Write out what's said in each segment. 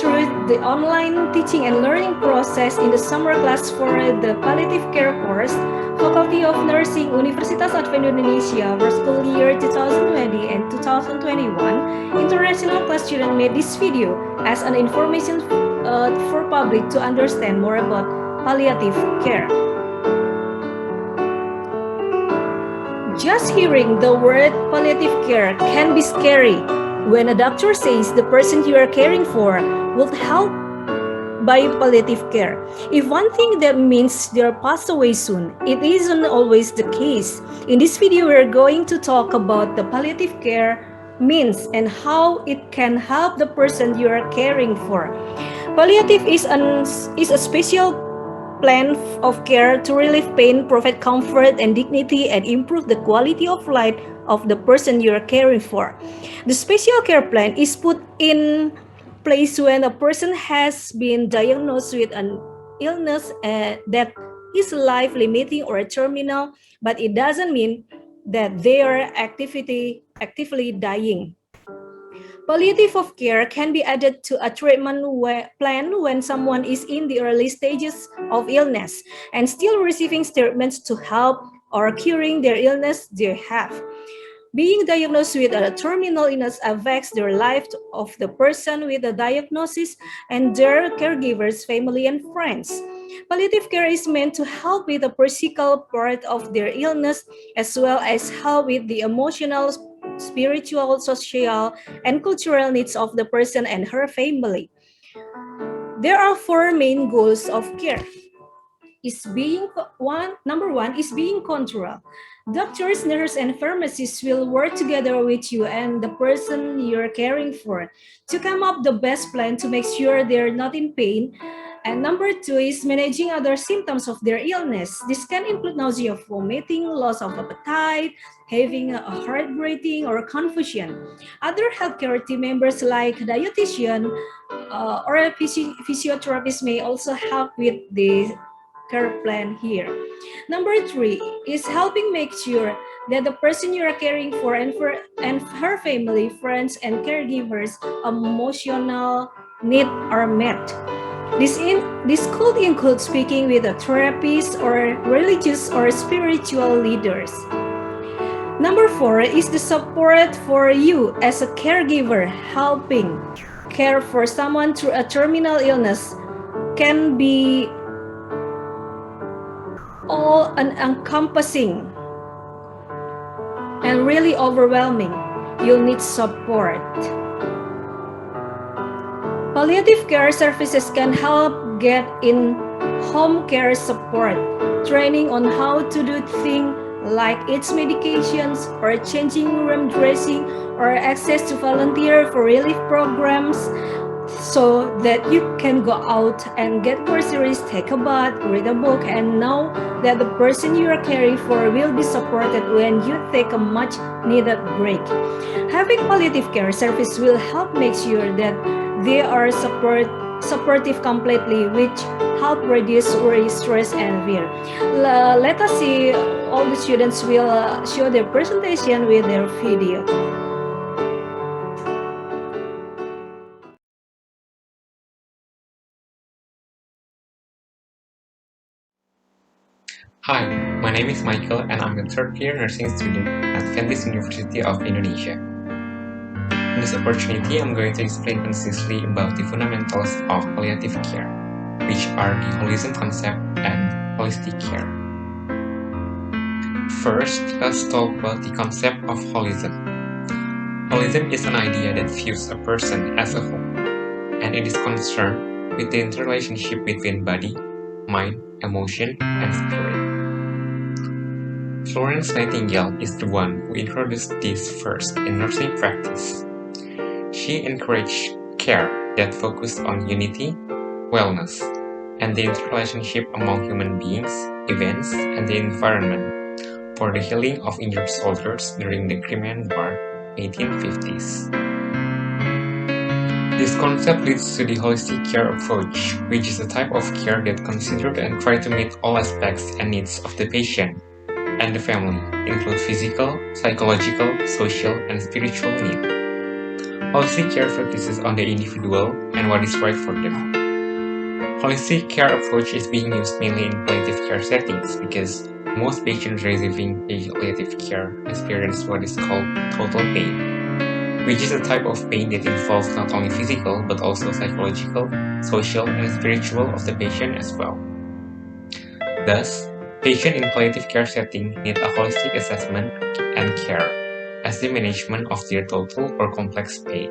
through the online teaching and learning process in the summer class for the Palliative Care course, Faculty of Nursing, Universitas Advent Indonesia for school year 2020 and 2021, international class student made this video as an information for public to understand more about palliative care. Just hearing the word palliative care can be scary when a doctor says the person you are caring for will help by palliative care. If one thing that means they'll pass away soon, it isn't always the case. In this video, we're going to talk about the palliative care means and how it can help the person you are caring for. Palliative is a special plan of care to relieve pain, provide comfort and dignity, and improve the quality of life of the person you are caring for. The special care plan is put in place when a person has been diagnosed with an illness that is life-limiting or terminal, but it doesn't mean that they are actively dying. Palliative of care can be added to a treatment plan when someone is in the early stages of illness and still receiving treatments to help or curing their illness they have. Being diagnosed with a terminal illness affects the life of the person with the diagnosis and their caregivers, family, and friends. Palliative care is meant to help with the physical part of their illness as well as help with the emotional, spiritual, social, and cultural needs of the person and her family. There are four main goals of care. Number one is being control. Doctors, nurses, and pharmacists will work together with you and the person you're caring for to come up the best plan to make sure they're not in pain. And number two is managing other symptoms of their illness. This can include nausea, vomiting, loss of appetite, having a heart breathing, or confusion. Other healthcare team members like dietitian or a physiotherapist may also help with the care plan here. Number three is helping make sure that the person you are caring for and her family, friends, and caregivers' emotional needs are met. This could include speaking with a therapist or religious or spiritual leaders. Number four is the support for you as a caregiver. Helping care for someone through a terminal illness can be all encompassing and really overwhelming. You'll need support. Palliative care services can help get in home care support, training on how to do things like eat medications or changing room dressing or access to volunteer for relief programs so that you can go out and get groceries, take a bath, read a book, and know that the person you are caring for will be supported when you take a much needed break. Having palliative care service will help make sure that they are supportive completely, which help reduce worry, stress, and fear. Let us see all the students will show their presentation with their video. Hi, my name is Michael and I'm a third-year nursing student at Adventist University of Indonesia. In this opportunity, I'm going to explain concisely about the fundamentals of palliative care, which are the holism concept and holistic care. First, let's talk about the concept of holism. Holism is an idea that views a person as a whole, and it is concerned with the interrelationship between body, mind, emotion, and spirit. Florence Nightingale is the one who introduced this first in nursing practice. She encouraged care that focused on unity, wellness, and the interrelationship among human beings, events, and the environment for the healing of injured soldiers during the Crimean War, 1850s. This concept leads to the holistic care approach, which is a type of care that considers and tries to meet all aspects and needs of the patient and the family, include physical, psychological, social, and spiritual needs. Holistic care focuses on the individual and what is right for them. Holistic care approach is being used mainly in palliative care settings because most patients receiving palliative care experience what is called total pain, which is a type of pain that involves not only physical but also psychological, social, and spiritual of the patient as well. Thus, patients in palliative care setting need a holistic assessment and care as the management of their total or complex pain.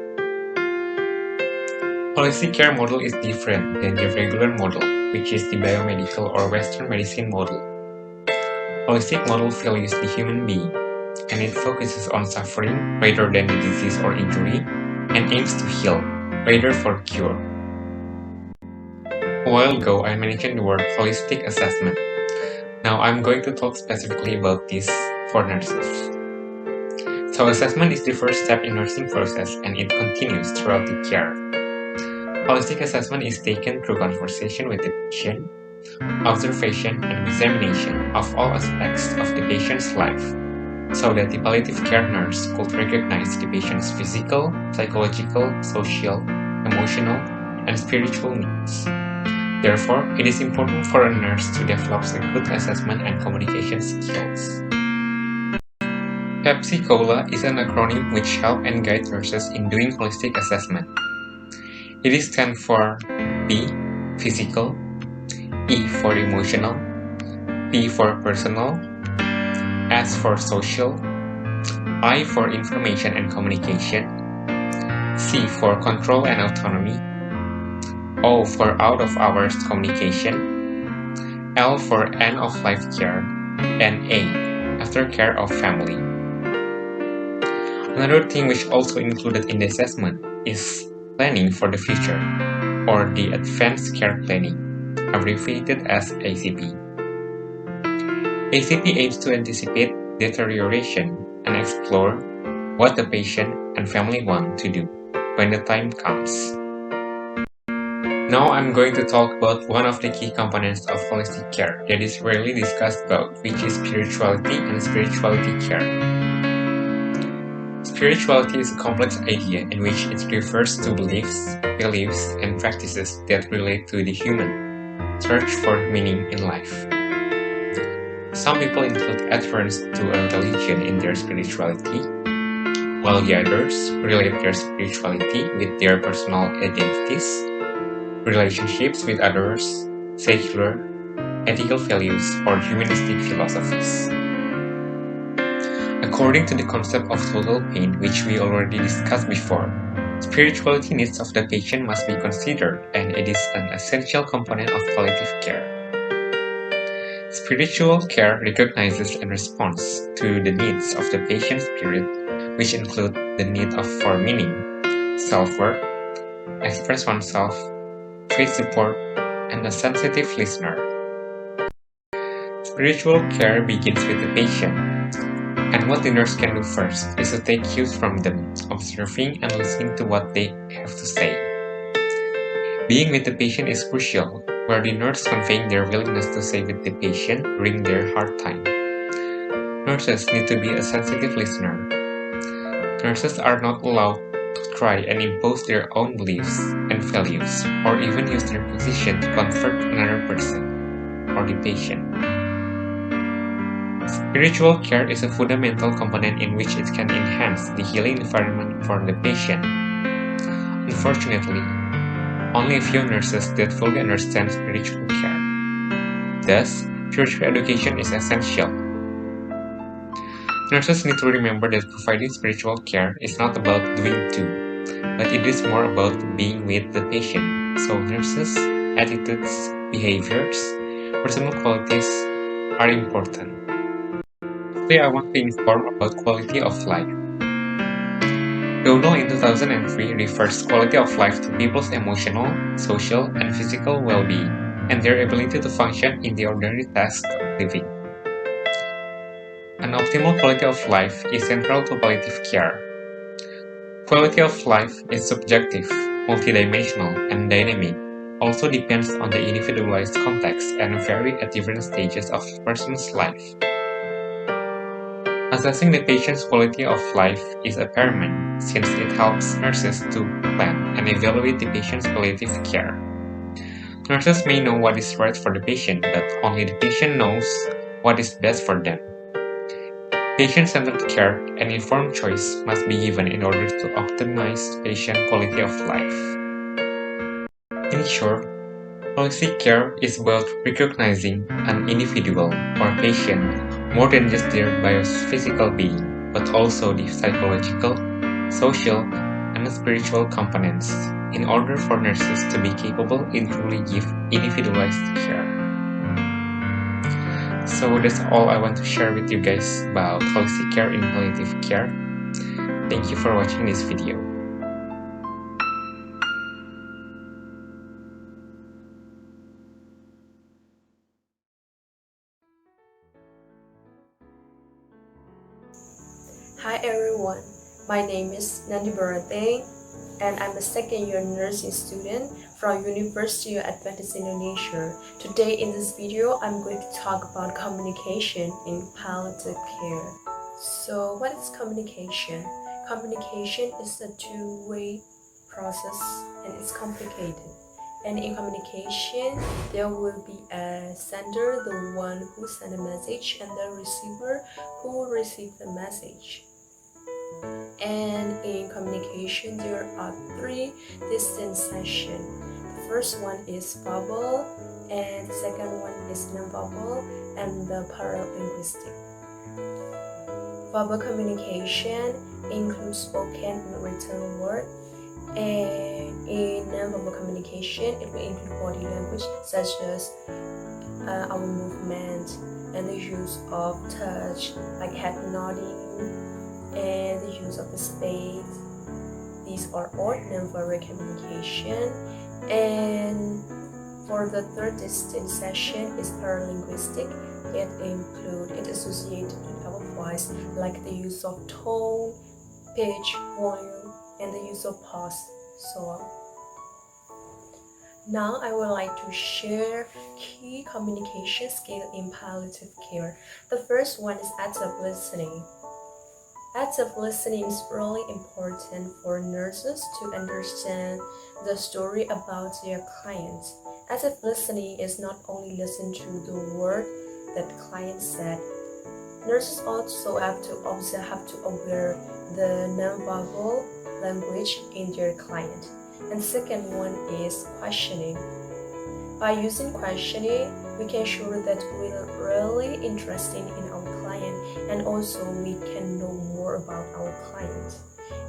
Holistic care model is different than the regular model, which is the biomedical or Western medicine model. Holistic model values the human being, and it focuses on suffering rather than the disease or injury, and aims to heal rather for cure. A while ago, I mentioned the word holistic assessment. Now I'm going to talk specifically about this for nurses. So assessment is the first step in nursing process, and it continues throughout the care. Holistic assessment is taken through conversation with the patient, observation and examination of all aspects of the patient's life, so that the palliative care nurse could recognize the patient's physical, psychological, social, emotional, and spiritual needs. Therefore, it is important for a nurse to develop a good assessment and communication skills. PEPSI-COLA is an acronym which helps and guides nurses in doing holistic assessment. It stands for P, physical, E for emotional, P for personal, S for social, I for information and communication, C for control and autonomy, O for out-of-hours communication, L for end-of-life care, and A, aftercare of family. Another thing which also included in the assessment is planning for the future, or the Advanced Care Planning, abbreviated as ACP. ACP aims to anticipate deterioration and explore what the patient and family want to do when the time comes. Now I'm going to talk about one of the key components of holistic care that is rarely discussed about, which is spirituality and spirituality care. Spirituality is a complex idea in which it refers to beliefs, and practices that relate to the human search for meaning in life. Some people include adherence to a religion in their spirituality, while the others relate their spirituality with their personal identities, relationships with others, secular, ethical values, or humanistic philosophies. According to the concept of total pain, which we already discussed before, spirituality needs of the patient must be considered, and it is an essential component of palliative care. Spiritual care recognizes and responds to the needs of the patient's spirit, which include the need for meaning, self-worth, express oneself, faith support, and a sensitive listener. Spiritual care begins with the patient, and what the nurse can do first is to take cues from them, observing and listening to what they have to say. Being with the patient is crucial, where the nurse conveying their willingness to stay with the patient during their hard time. Nurses need to be a sensitive listener. Nurses are not allowed to try and impose their own beliefs and values, or even use their position to convert another person or the patient. Spiritual care is a fundamental component in which it can enhance the healing environment for the patient. Unfortunately, only a few nurses that fully understand spiritual care. Thus, spiritual education is essential. Nurses need to remember that providing spiritual care is not about doing to, but it is more about being with the patient. So nurses' attitudes, behaviors, personal qualities are important. Today I want to inform about quality of life. Dono in 2003 refers quality of life to people's emotional, social, and physical well-being, and their ability to function in the ordinary tasks of living. An optimal quality of life is central to palliative care. Quality of life is subjective, multidimensional, and dynamic, also depends on the individualized context and vary at different stages of a person's life. Assessing the patient's quality of life is paramount since it helps nurses to plan and evaluate the patient's palliative care. Nurses may know what is right for the patient, but only the patient knows what is best for them. Patient-centered care and informed choice must be given in order to optimize patient quality of life. In short, holistic care is about recognizing an individual or patient more than just their biophysical being, but also the psychological, social, and spiritual components in order for nurses to be capable in truly give individualized care. So that's all I want to share with you guys about holistic care in palliative care. Thank you for watching this video. Hi everyone, my name is Nandi Barateng and I'm a second-year nursing student from University of Adventist Indonesia. Today in this video, I'm going to talk about communication in palliative care. So what is communication? Communication is a two-way process and it's complicated. And in communication, there will be a sender, the one who sent a message, and the receiver who received the message. And in communication, there are three distinct sections. The first one is verbal, and the second one is non-verbal, and the paralinguistic. Verbal communication includes spoken and written word. And in non-verbal communication, it will include body language such as our movement and the use of touch, like head nodding, and the use of the space. These are all non-verbal communication. And for the third distinct section is paralinguistic. It associated with our voice, like the use of tone, pitch, volume, and the use of pause, so on. Now I would like to share key communication skills in palliative care. The first one is active listening. Active listening is really important for nurses to understand the story about their clients. Active listening is not only listen to the word that the client said. Nurses also have to aware the non-verbal language in their client. And second one is questioning. By using questioning, we can show that we're really interested in our client, and also we can know more about our client.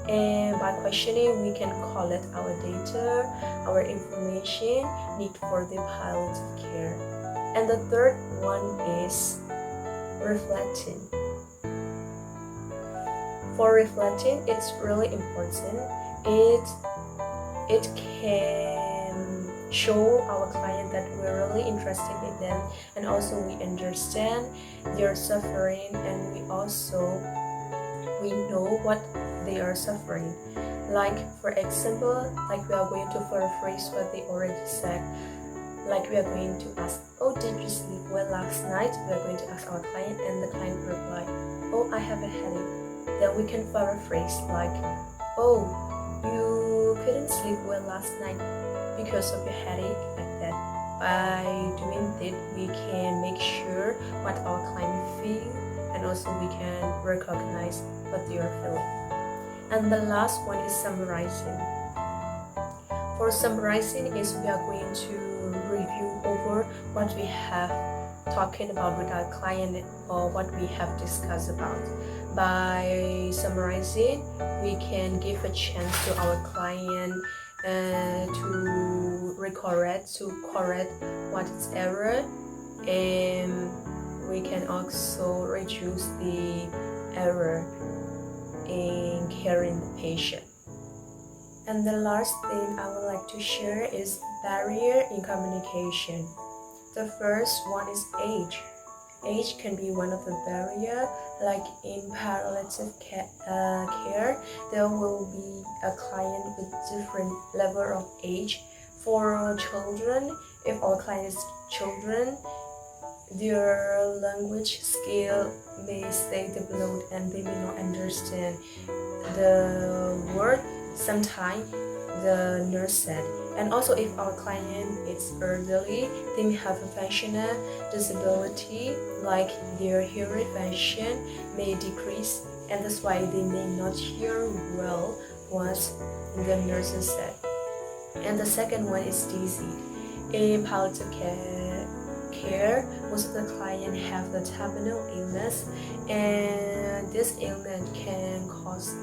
And by questioning, we can collect our data, our information need for the palliative care. And the third one is reflecting. For reflecting, it's really important. It can show our client that we're really interested in them, and also we understand their suffering, and we know what they are suffering. Like for example, like we are going to paraphrase what they already said. Like we are going to ask, oh, did you sleep well last night? We are going to ask our client, and the client reply, oh, I have a headache. Then we can paraphrase like, oh, you couldn't sleep well last night because of your headache, like that. By doing that, we can make sure what our client feel, and also we can recognize what they are feeling. And the last one is summarizing. For summarizing is we are going to review over what we have talking about with our client or what we have discussed about. By summarizing, we can give a chance to our client to correct what is error, and we can also reduce the error in caring the patient. And the last thing I would like to share is barrier in communication. The first one is age. Age can be one of the barriers. Like in palliative care, there will be a client with different level of age. For children, if our client is children, Their language skill may stay developed and they may not understand the word sometimes the nurse said. And also if our client is elderly, they may have a functional disability like their hearing function may decrease, and that's why they may not hear well what the nurses said. And the second one is dizzy. In palliative care, most of the clients have the terminal illness, and this illness can cause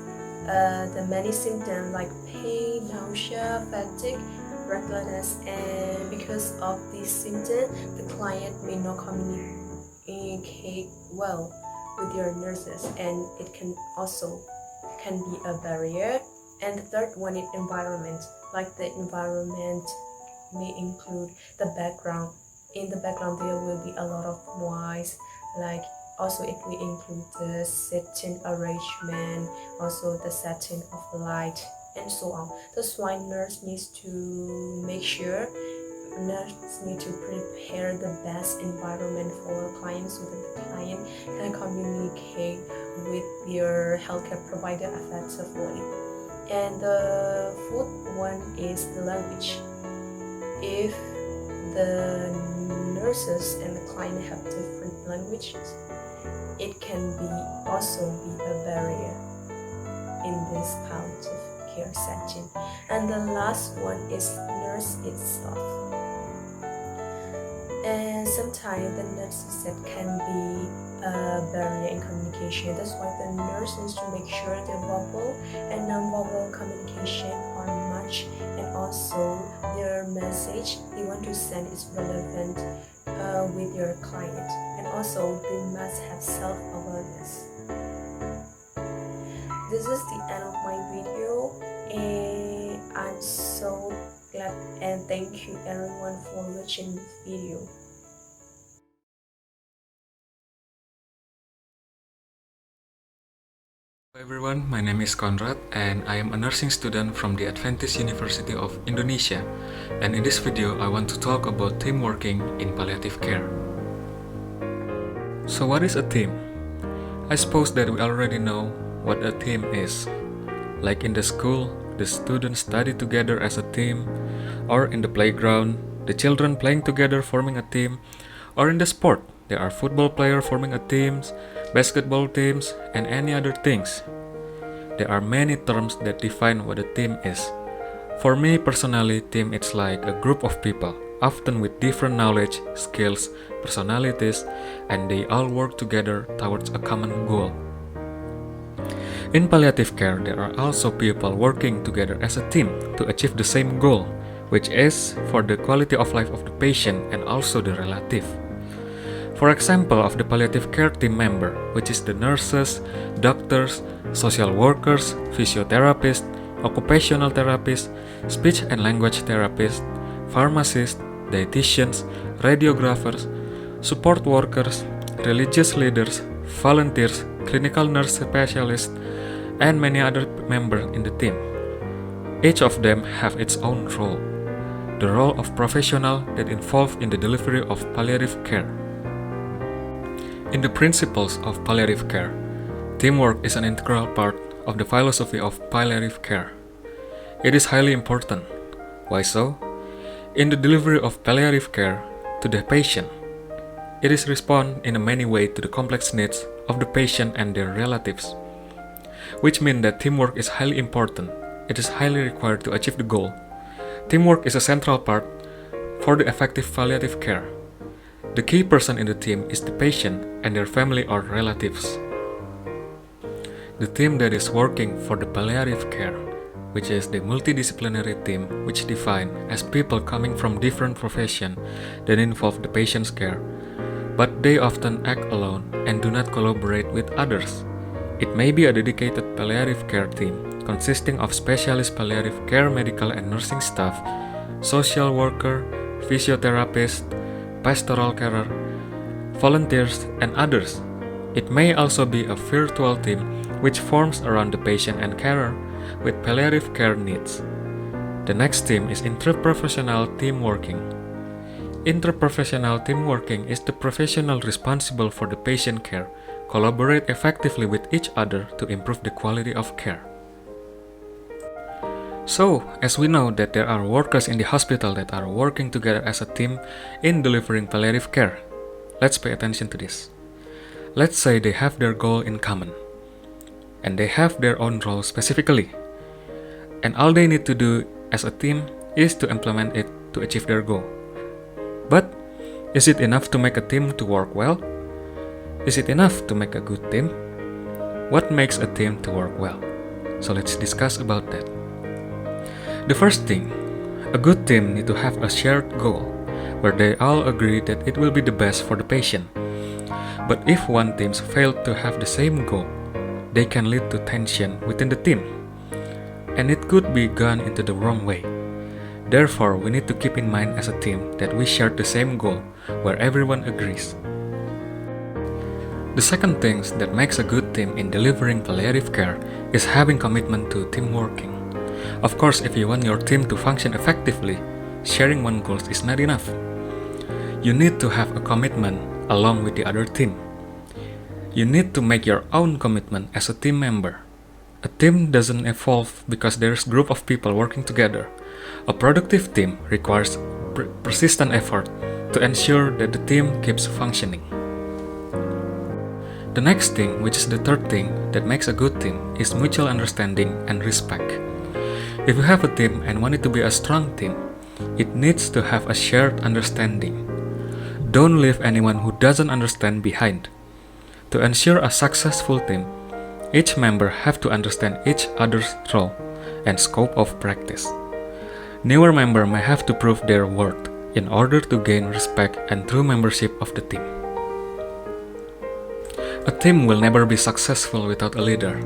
the many symptoms like pain, nausea, fatigue, breathlessness, and because of these symptoms, the client may not communicate well with your nurses, and it can be a barrier. And the third one is environment. Like the environment may include the background. In the background there will be a lot of noise, like also it will include the setting arrangement, also the setting of light, and so on. That's why nurse needs to prepare the best environment for clients so that the client can communicate with your healthcare provider effectively. And the fourth one is the language. If the nurses and the client have different languages, it can also be a barrier in this palliative care setting. And the last one is nurse itself. And sometimes the nurses that can be a barrier in communication. That's why the nurse needs to make sure their verbal and non-verbal communication are matched, and also their message they want to send is relevant with your client. And also they must have self-awareness. This is the end of my video, and I'm so glad and thank you everyone for watching this video. Hello everyone, my name is Conrad and I am a nursing student from the Adventist University of Indonesia, and in this video I want to talk about team working in palliative care. So what is a team? I suppose that we already know what a team is. Like in the school, the students study together as a team, or in the playground, the children playing together forming a team, or in the sport, there are football players forming a teams, basketball teams, and any other things. There are many terms that define what a team is. For me personally, team is like a group of people, often with different knowledge, skills, personalities, and they all work together towards a common goal. In palliative care, there are also people working together as a team to achieve the same goal, which is for the quality of life of the patient and also the relative. For example of the palliative care team member, which is the nurses, doctors, social workers, physiotherapists, occupational therapists, speech and language therapists, pharmacists, dietitians, radiographers, support workers, religious leaders, volunteers, clinical nurse specialists, and many other members in the team. Each of them have its own role, the role of professional that involved in the delivery of palliative care. In the principles of palliative care, teamwork is an integral part of the philosophy of palliative care. It is highly important. Why so? In the delivery of palliative care to the patient, it is respond in a many ways to the complex needs of the patient and their relatives, which means that teamwork is highly important. It is highly required to achieve the goal. Teamwork is a central part for the effective palliative care. The key person in the team is the patient and their family or relatives. The team that is working for the palliative care, which is the multidisciplinary team, which defined as people coming from different professions that involve the patient's care, but they often act alone and do not collaborate with others. It may be a dedicated palliative care team consisting of specialist palliative care medical and nursing staff, social worker, physiotherapist, pastoral carer, volunteers, and others. It may also be a virtual team which forms around the patient and carer with palliative care needs. The next team is interprofessional team working. Interprofessional team working is the professional responsible for the patient care collaborate effectively with each other to improve the quality of care. So, as we know that there are workers in the hospital that are working together as a team in delivering palliative care, let's pay attention to this. Let's say they have their goal in common, and they have their own role specifically, and all they need to do as a team is to implement it to achieve their goal. But, is it enough to make a team to work well? Is it enough to make a good team? What makes a team to work well? So let's discuss about that. The first thing, a good team need to have a shared goal where they all agree that it will be the best for the patient. But if one team fails to have the same goal, they can lead to tension within the team, and it could be gone into the wrong way. Therefore, we need to keep in mind as a team that we share the same goal where everyone agrees. The second thing that makes a good team in delivering palliative care is having commitment to team working. Of course, if you want your team to function effectively, sharing one goal is not enough. You need to have a commitment along with the other team. You need to make your own commitment as a team member. A team doesn't evolve because there's a group of people working together. A productive team requires persistent effort to ensure that the team keeps functioning. The next thing, which is the third thing that makes a good team, is mutual understanding and respect. If you have a team and want it to be a strong team, it needs to have a shared understanding. Don't leave anyone who doesn't understand behind. To ensure a successful team, each member have to understand each other's role and scope of practice. Newer member may have to prove their worth in order to gain respect and true membership of the team. A team will never be successful without a leader.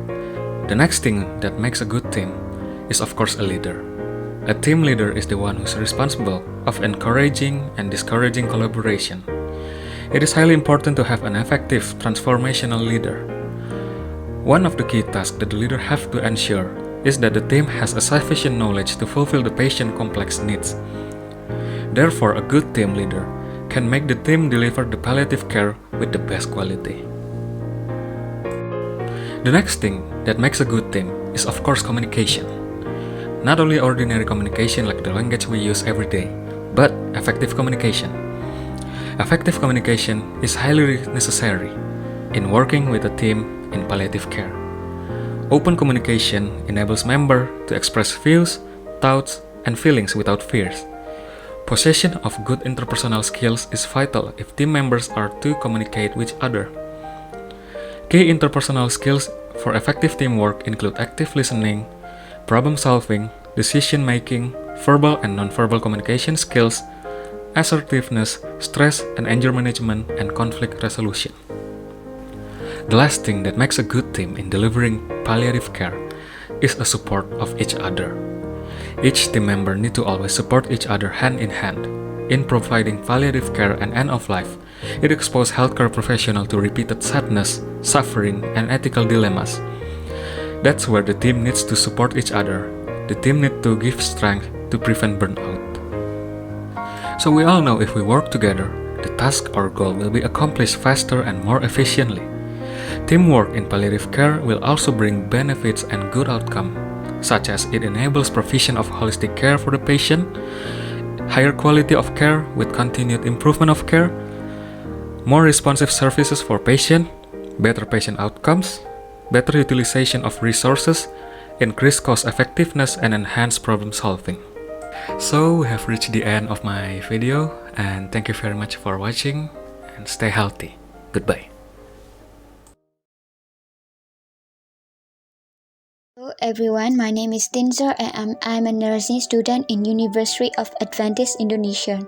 The next thing that makes a good team is of course a leader. A team leader is the one who is responsible of encouraging and discouraging collaboration. It is highly important to have an effective transformational leader. One of the key tasks that the leader has to ensure is that the team has a sufficient knowledge to fulfill the patient's complex needs. Therefore, a good team leader can make the team deliver the palliative care with the best quality. The next thing that makes a good team is of course communication. Not only ordinary communication like the language we use every day, but effective communication. Effective communication is highly necessary in working with a team in palliative care. Open communication enables members to express views, thoughts, and feelings without fears. Possession of good interpersonal skills is vital if team members are to communicate with each other. Key interpersonal skills for effective teamwork include active listening, problem solving, decision making, verbal and nonverbal communication skills, assertiveness, stress and anger management, and conflict resolution. The last thing that makes a good team in delivering palliative care is a support of each other. Each team member need to always support each other hand in hand. In providing palliative care and end of life, it exposes healthcare professionals to repeated sadness, suffering, and ethical dilemmas. That's where the team needs to support each other. The team needs to give strength to prevent burnout. So we all know if we work together, the task or goal will be accomplished faster and more efficiently. Teamwork in palliative care will also bring benefits and good outcomes, such as it enables provision of holistic care for the patient, higher quality of care with continued improvement of care, more responsive services for patient, better patient outcomes, better utilization of resources, increased cost effectiveness, and enhanced problem solving. So we have reached the end of my video, and thank you very much for watching, and stay healthy. Goodbye. Hello everyone, my name is Dinzer and I'm a nursing student in University of Adventist Indonesia.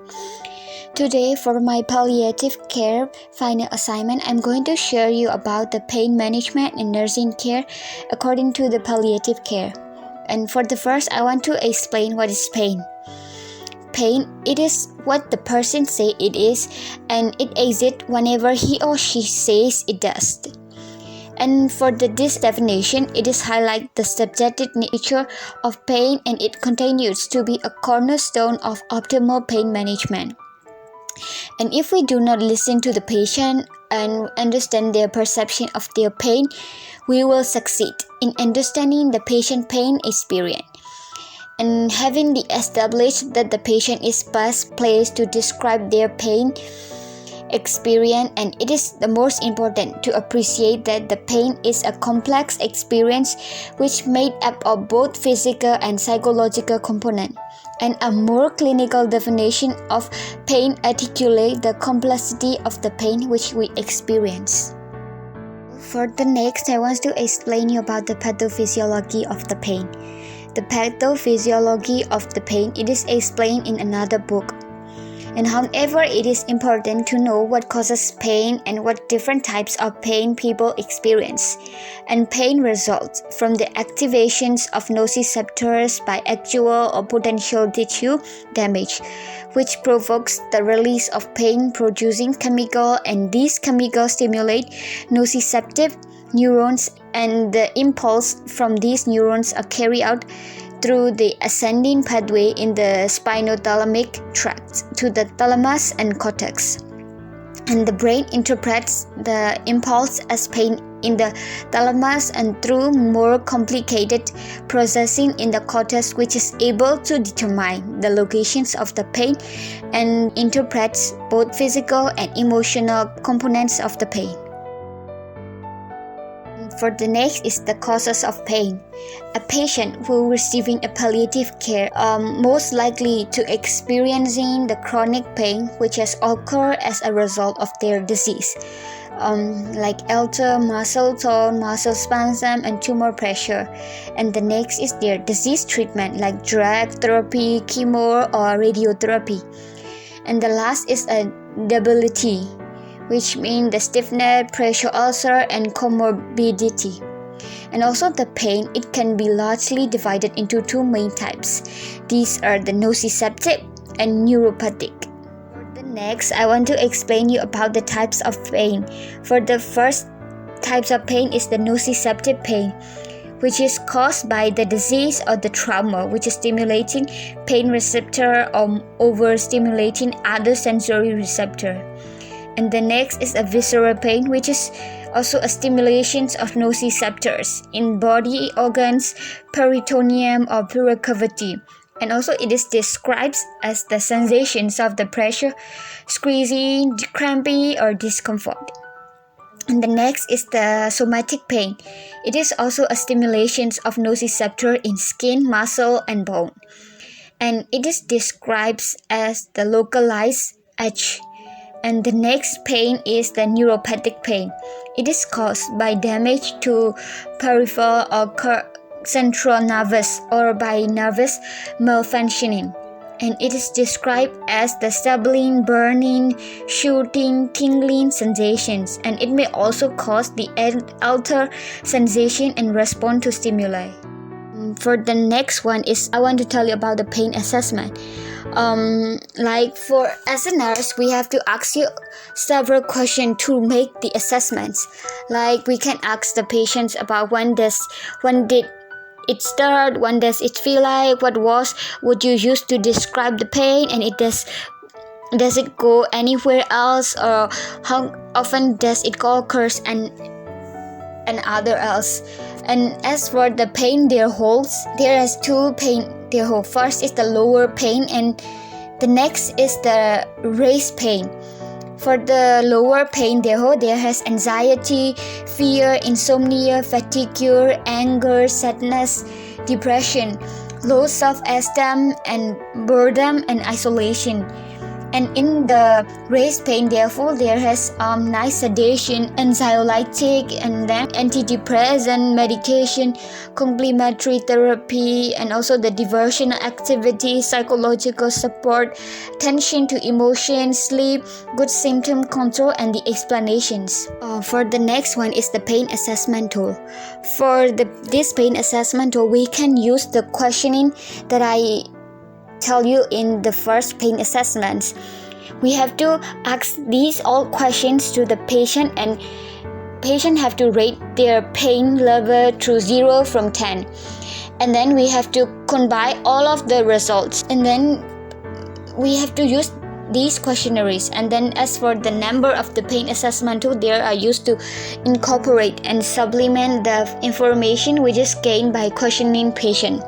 Today for my palliative care final assignment, I'm going to share you about the pain management in nursing care according to the palliative care. And for the first, I want to explain what is pain. Pain, it is what the person say it is, and it exists whenever he or she says it does. And for this definition, it is highlight the subjective nature of pain, and it continues to be a cornerstone of optimal pain management. And if we do not listen to the patient and understand their perception of their pain, we will succeed in understanding the patient pain experience. And having established that the patient is best placed to describe their pain experience, and it is the most important to appreciate that the pain is a complex experience which made up of both physical and psychological components, and a more clinical definition of pain articulates the complexity of the pain which we experience. For the next, I want to explain you about the pathophysiology of the pain. The pathophysiology of the pain, it is explained in another book. And however, it is important to know what causes pain and what different types of pain people experience. And pain results from the activations of nociceptors by actual or potential tissue damage, which provokes the release of pain-producing chemical, and these chemicals stimulate nociceptive neurons, and the impulse from these neurons are carried out through the ascending pathway in the spinothalamic tract to the thalamus and cortex. And the brain interprets the impulse as pain in the thalamus and through more complicated processing in the cortex, which is able to determine the locations of the pain and interprets both physical and emotional components of the pain. For the next is the causes of pain. A patient who receiving a palliative care most likely to experiencing the chronic pain which has occurred as a result of their disease, like altered muscle tone, muscle spasm, and tumor pressure. And the next is their disease treatment like drug therapy, chemo, or radiotherapy. And the last is a debility, which means the stiffness, pressure ulcer, and comorbidity. And also the pain, it can be largely divided into two main types. These are the nociceptive and neuropathic. For the next, I want to explain you about the types of pain. For the first types of pain is the nociceptive pain, which is caused by the disease or the trauma, which is stimulating pain receptor or overstimulating other sensory receptor. And the next is a visceral pain, which is also a stimulation of nociceptors in body organs, peritoneum, or pleural cavity. And also it is described as the sensations of the pressure, squeezing, cramping, or discomfort. And the next is the somatic pain. It is also a stimulation of nociceptor in skin, muscle, and bone. And it is described as the localized itch. And the next pain is the neuropathic pain. It is caused by damage to peripheral or central nervous or by nervous malfunctioning. And it is described as the stubborn, burning, shooting, tingling sensations. And it may also cause the altered sensation and response to stimuli. For the next one is I want to tell you about the pain assessment. Like for as a nurse, we have to ask you several questions to make the assessments. Like we can ask the patients about when did it start, when does it feel like, what would you use to describe the pain, and does it go anywhere else, or how often does it occurs and other else. And as for the pain there holds, there is two pain there hold. First is the lower pain, and the next is the raised pain. For the lower pain there has anxiety, fear, insomnia, fatigue, anger, sadness, depression, low self-esteem, and boredom and isolation. And in the raised pain, therefore, there has nice sedation, anxiolytic, and then antidepressant medication, complementary therapy, and also the diversion activity, psychological support, attention to emotions, sleep, good symptom control, and the explanations. For the next one is the pain assessment tool. For this pain assessment tool, we can use the questioning that I tell you in the first pain assessments. We have to ask these all questions to the patient, and patient have to rate their pain level through 0 from 10. And then we have to combine all of the results, and then we have to use these questionnaires. And then as for the number of the pain assessment tool, they are used to incorporate and supplement the information which is gained by questioning patient.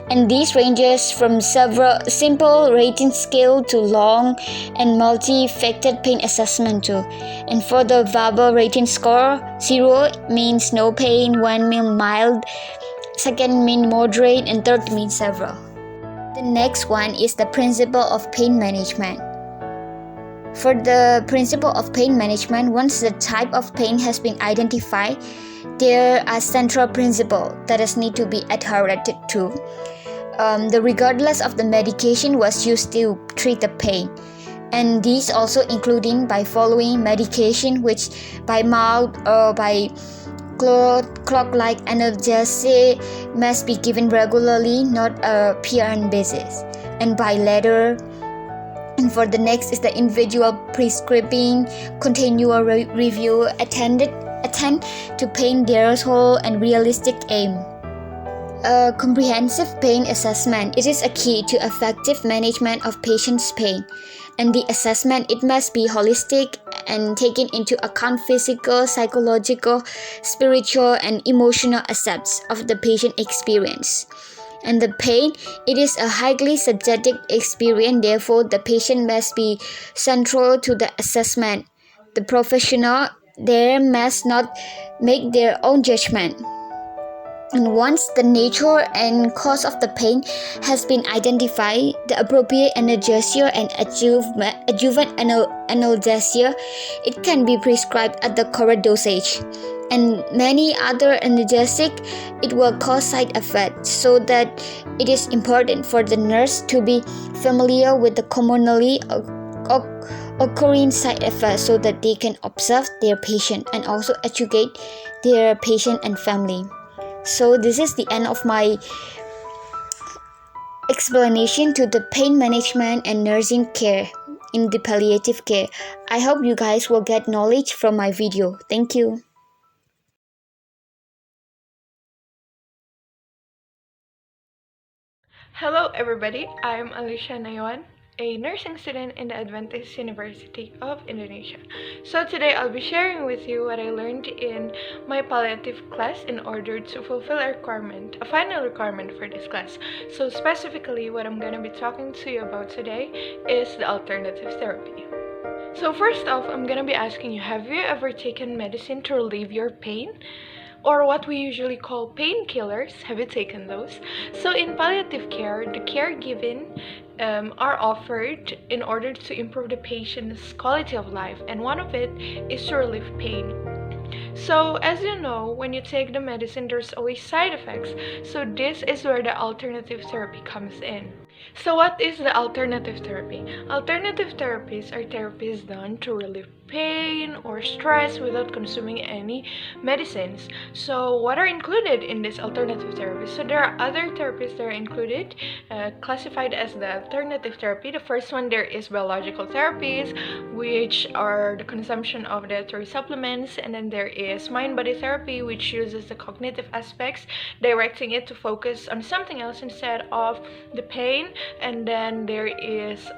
And these ranges from several simple rating scale to long and multi-factored pain assessment tool. And for the verbal rating score, 0 means no pain, 1 means mild, second means moderate, and third means severe. The next one is the principle of pain management. For the principle of pain management, once the type of pain has been identified, there are central principles that need to be adhered to. Regardless of the medication was used to treat the pain, and these also including by following medication which by mouth or by clock-like analgesic must be given regularly, not a PRN basis, and by letter. And for the next is the individual prescribing, continual review, attend to pain threshold and realistic aim. A comprehensive pain assessment. It is a key to effective management of patient's pain. And the assessment, it must be holistic and taking into account physical, psychological, spiritual, and emotional aspects of the patient experience. And the pain, it is a highly subjective experience, therefore the patient must be central to the assessment. The professional there must not make their own judgment. And once the nature and cause of the pain has been identified, the appropriate analgesia and adjuvant analgesia, it can be prescribed at the correct dosage. And many other analgesic, it will cause side effects, so that it is important for the nurse to be familiar with the commonly occurring side effects so that they can observe their patient and also educate their patient and family. So this is the end of my explanation to the pain management and nursing care in the palliative care. I hope you guys will get knowledge from my video. Thank you. Hello everybody, I'm Alicia Nayawan, a nursing student in the Adventist University of Indonesia. So today I'll be sharing with you what I learned in my palliative class in order to fulfill a requirement, a final requirement for this class. So specifically what I'm going to be talking to you about today is the alternative therapy. So first off, I'm going to be asking you, have you ever taken medicine to relieve your pain? Or what we usually call painkillers. Have you taken those? So in palliative care, the care given are offered in order to improve the patient's quality of life, and one of it is to relieve pain. So as you know, when you take the medicine, there's always side effects. So this is where the alternative therapy comes in. So what is the alternative therapy? Alternative therapies are therapies done to relieve pain or stress without consuming any medicines. So what are included in this alternative therapy? So there are other therapies that are included, classified as the alternative therapy. The first one, there is biological therapies, which are the consumption of dietary supplements, and then there is mind-body therapy, which uses the cognitive aspects, directing it to focus on something else instead of the pain. And then there is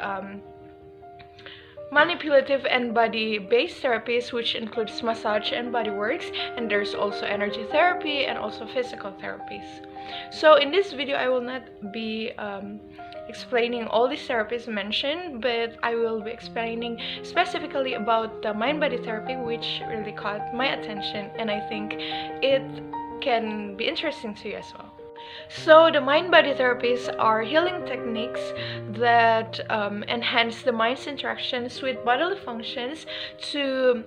manipulative and body-based therapies, which includes massage and body works, and there's also energy therapy and also physical therapies. So in this video I will not be explaining all these therapies mentioned, but I will be explaining specifically about the mind-body therapy, which really caught my attention, and I think it can be interesting to you as well. So the mind-body therapies are healing techniques that enhance the mind's interactions with bodily functions to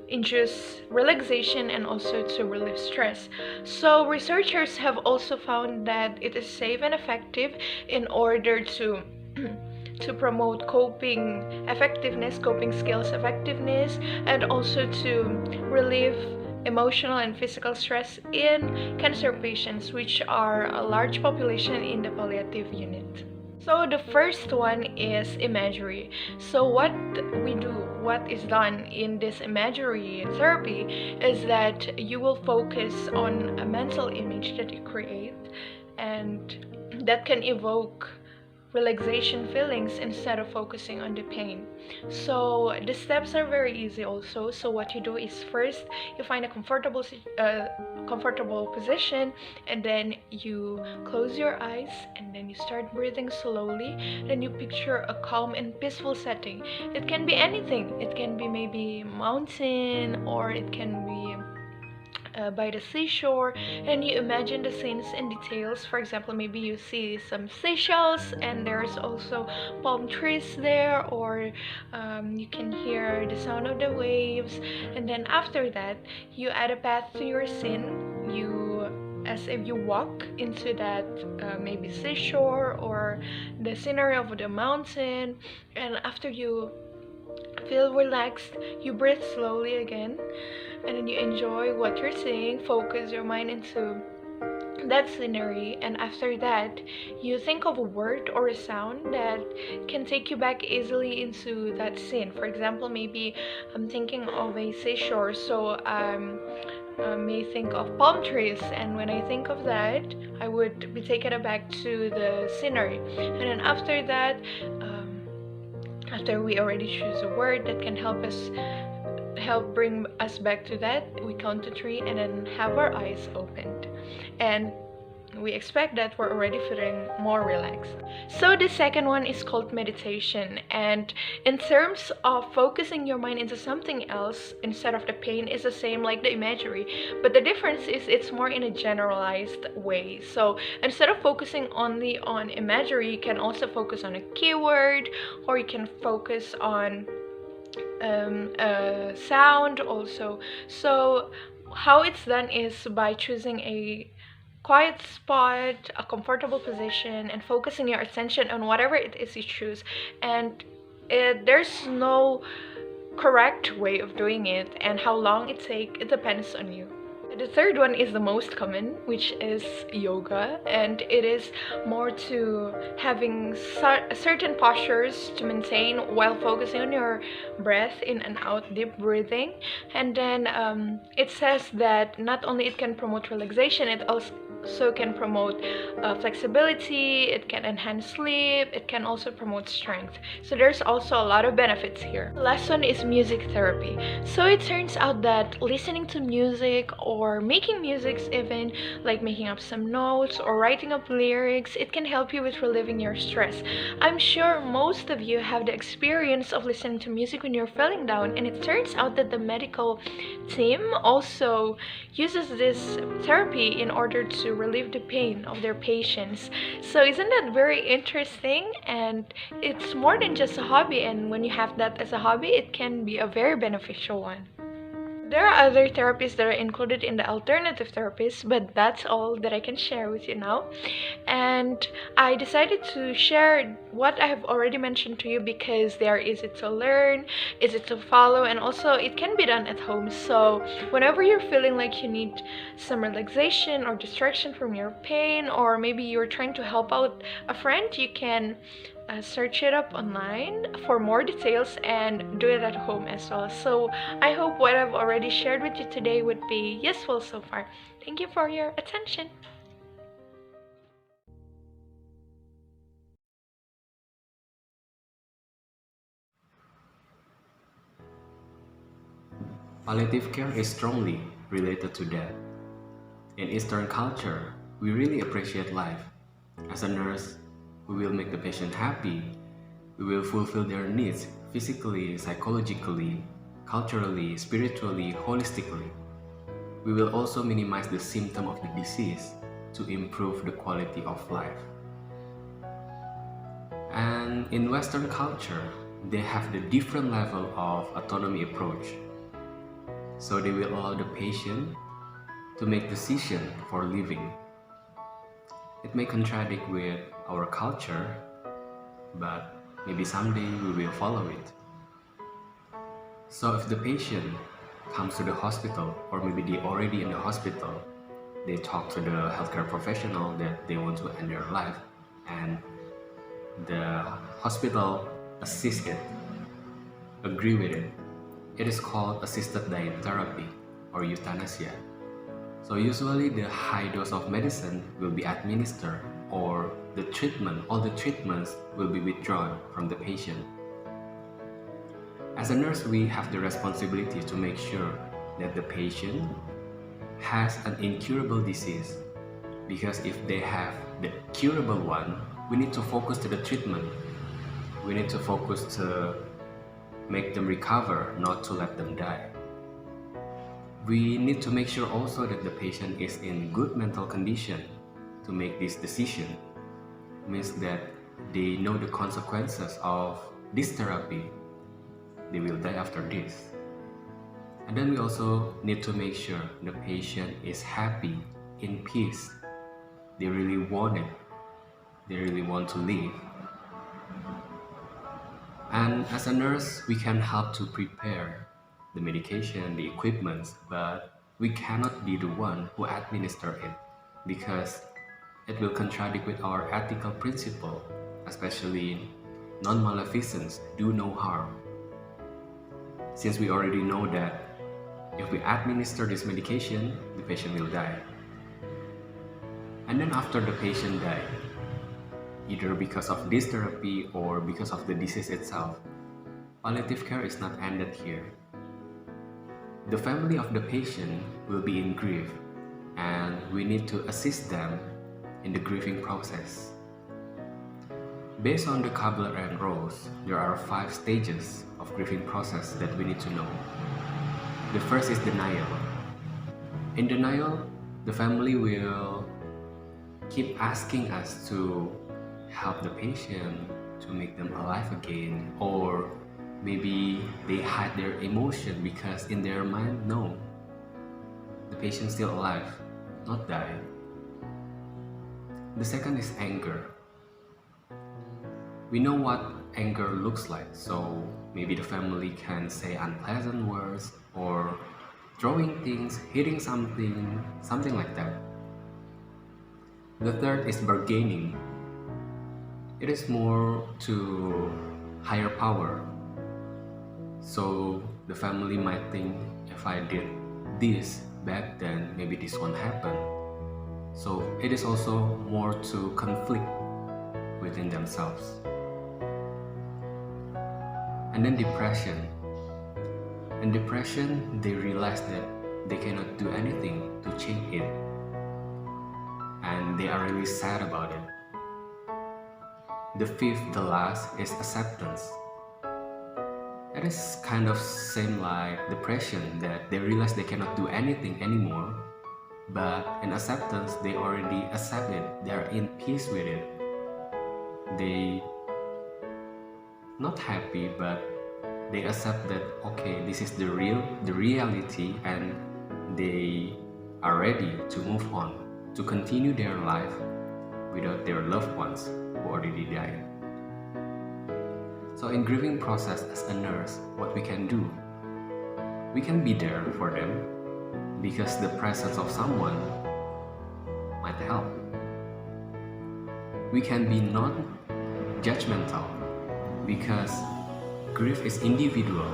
induce relaxation and also to relieve stress. So researchers have also found that it is safe and effective in order to promote coping skills effectiveness, and also to relieve emotional and physical stress in cancer patients, which are a large population in the palliative unit. So the first one is imagery. So what is done in this imagery therapy is that you will focus on a mental image that you create, and that can evoke relaxation feelings instead of focusing on the pain. So the steps are very easy also. So what you do is first you find a comfortable position, and then you close your eyes, and then you start breathing slowly. Then you picture a calm and peaceful setting. It can be anything. It can be maybe mountain, or it can be by the seashore, and you imagine the scenes and details. For example, maybe you see some seashells and there's also palm trees there, or you can hear the sound of the waves. And then after that, you add a path to your scene. You, as if you walk into that maybe seashore or the scenery of the mountain, and after you feel relaxed, you breathe slowly again, and then you enjoy what you're seeing, focus your mind into that scenery, and after that you think of a word or a sound that can take you back easily into that scene. For example, maybe I'm thinking of a seashore, so I may think of palm trees, and when I think of that, I would be taken back to the scenery. And then after that, after we already choose a word that can help bring us back to that, we count to 3 and then have our eyes opened, and we expect that we're already feeling more relaxed. So the second one is called meditation, and in terms of focusing your mind into something else instead of the pain, is the same like the imagery, but the difference is it's more in a generalized way. So instead of focusing only on imagery, you can also focus on a keyword, or you can focus on sound also. So how it's done is by choosing a quiet spot, a comfortable position, and focusing your attention on whatever it is you choose. And there's no correct way of doing it, and how long it takes, it depends on you. The third one is the most common, which is yoga, and it is more to having certain postures to maintain while focusing on your breath in and out, deep breathing. And then it says that not only it can promote relaxation, it also can promote flexibility, it can enhance sleep, it can also promote strength. So there's also a lot of benefits here. The last one is music therapy. So it turns out that listening to music, or making music, even like making up some notes or writing up lyrics, it can help you with relieving your stress. I'm sure most of you have the experience of listening to music when you're feeling down, and it turns out that the medical team also uses this therapy in order to relieve the pain of their patients. So isn't that very interesting? And it's more than just a hobby, and when you have that as a hobby, it can be a very beneficial one. There are other therapies that are included in the alternative therapies, but that's all that I can share with you now. And I decided to share what I have already mentioned to you because they are easy to learn, easy to follow, and also it can be done at home. So whenever you're feeling like you need some relaxation or distraction from your pain, or maybe you're trying to help out a friend, you can search it up online for more details and do it at home as well. So I hope what I've already shared with you today would be useful so far. Thank you for your attention. Palliative care is strongly related to death. In Eastern culture, we really appreciate life. As a nurse, we will make the patient happy. We will fulfill their needs physically, psychologically, culturally, spiritually, holistically. We will also minimize the symptom of the disease to improve the quality of life. And in Western culture, they have the different level of autonomy approach. So they will allow the patient to make decision for living. It may contradict with our culture, but maybe someday we will follow it. So if the patient comes to the hospital, or maybe they already in the hospital, they talk to the healthcare professional that they want to end their life, and the hospital assists it, agree with it. It is called assisted dying therapy or euthanasia. So usually the high dose of medicine will be administered or the treatment, all the treatments will be withdrawn from the patient. As a nurse, we have the responsibility to make sure that the patient has an incurable disease, because if they have the curable one, we need to focus to the treatment. We need to focus to make them recover, not to let them die. We need to make sure also that the patient is in good mental condition to make this decision. Means that they know the consequences of this therapy. They will die after this. And then we also need to make sure the patient is happy, in peace. They really want it. They really want to live. And as a nurse, we can help to prepare the medication, the equipment, but we cannot be the one who administer it, because it will contradict with our ethical principle, especially non-maleficence, do no harm. Since we already know that if we administer this medication, the patient will die. And then after the patient died, either because of this therapy or because of the disease itself, palliative care is not ended here. The family of the patient will be in grief, and we need to assist them in the grieving process. Based on the Kubler-Ross, there are 5 stages of grieving process that we need to know. The first is denial. In denial, the family will keep asking us to help the patient, to make them alive again, or maybe they hide their emotion because in their mind, no, the patient's still alive, not died. The second is anger. We know what anger looks like, so maybe the family can say unpleasant words or throwing things, hitting something like that. The third is bargaining. It is more to higher power. So the family might think, if I did this back then, maybe this won't happen. So it is also more to conflict within themselves. And then depression. In depression, they realize that they cannot do anything to change it, and they are really sad about it. The fifth, the last, is acceptance. It is kind of same like depression, that they realize they cannot do anything anymore, but in acceptance, they already accept it. They are in peace with it. They not happy, but they accept that, okay, this is the reality, and they are ready to move on, to continue their life without their loved ones who already died. So in grieving process, as a nurse, what we can do, we can be there for them, because the presence of someone might help. We can be non-judgmental, because grief is individual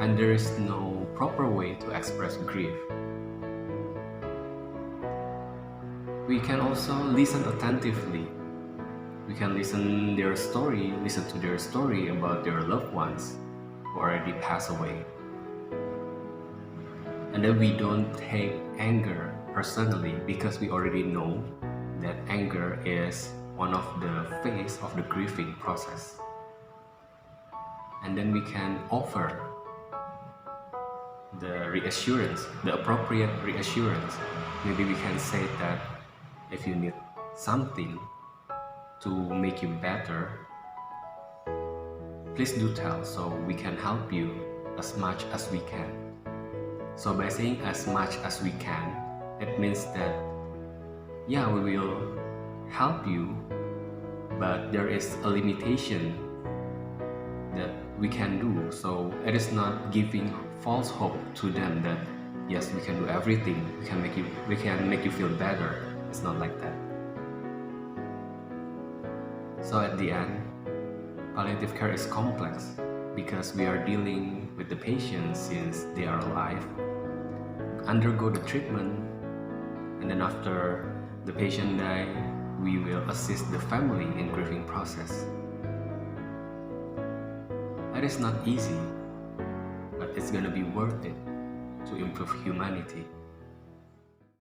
and there is no proper way to express grief. We can also listen attentively. We can listen to their story about their loved ones who already passed away. And then we don't take anger personally, because we already know that anger is one of the phases of the grieving process. And then we can offer the reassurance, the appropriate reassurance. Maybe we can say that if you need something to make you better, please do tell, so we can help you as much as we can. So by saying as much as we can, it means that, yeah, we will help you, but there is a limitation that we can do. So it is not giving false hope to them that yes, we can do everything, we can make you feel better. It's not like that. So at the end, palliative care is complex, because we are dealing with the patient since they are alive, undergo the treatment, and then after the patient die, we will assist the family in grieving process. It is not easy, but it's gonna be worth it to improve humanity.